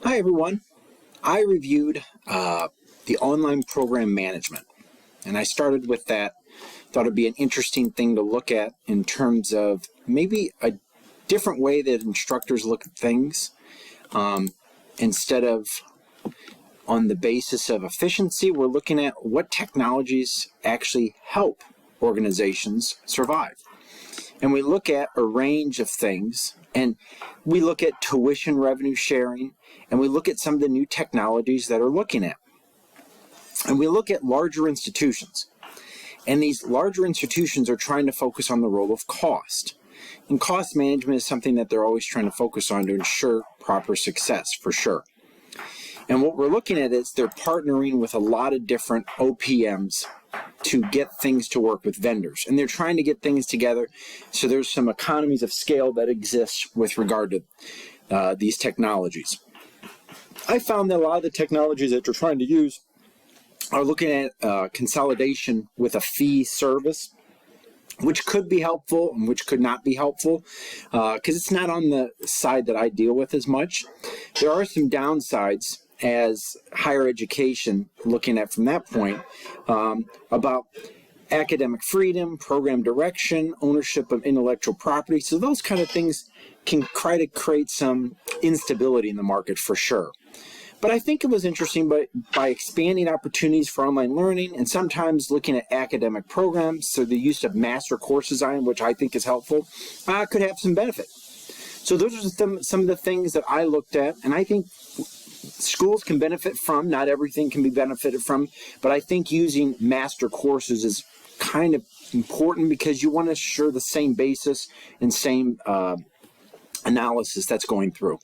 Hi everyone. I reviewed the online program management, and I started with that. Thought it'd be an interesting thing to look at in terms of maybe a different way that instructors look at things, instead of on the basis of efficiency. We're looking at what technologies actually help organizations survive. And we look at a range of things, and we look at tuition revenue sharing, and we look at some of the new technologies that are looking at. And we look at larger institutions. And these larger institutions are trying to focus on the role of cost. And cost management is something that they're always trying to focus on to ensure proper success, for sure. And what we're looking at is they're partnering with a lot of different OPMs to get things to work with vendors. And they're trying to get things together so there's some economies of scale that exist with regard to these technologies. I found that a lot of the technologies that they're trying to use are looking at consolidation with a fee service, which could be helpful and which could not be helpful, because it's not on the side that I deal with as much. There are some downsides as higher education, looking at from that point, about academic freedom, program direction, ownership of intellectual property. So those kind of things can try to create some instability in the market, for sure. But I think it was interesting by expanding opportunities for online learning and sometimes looking at academic programs, so the use of master course design, which I think is helpful, could have some benefit. So those are some of the things that I looked at, and I think schools can benefit from. Not everything can be benefited from, but I think using master courses is kind of important because you want to ensure the same basis and same analysis that's going through.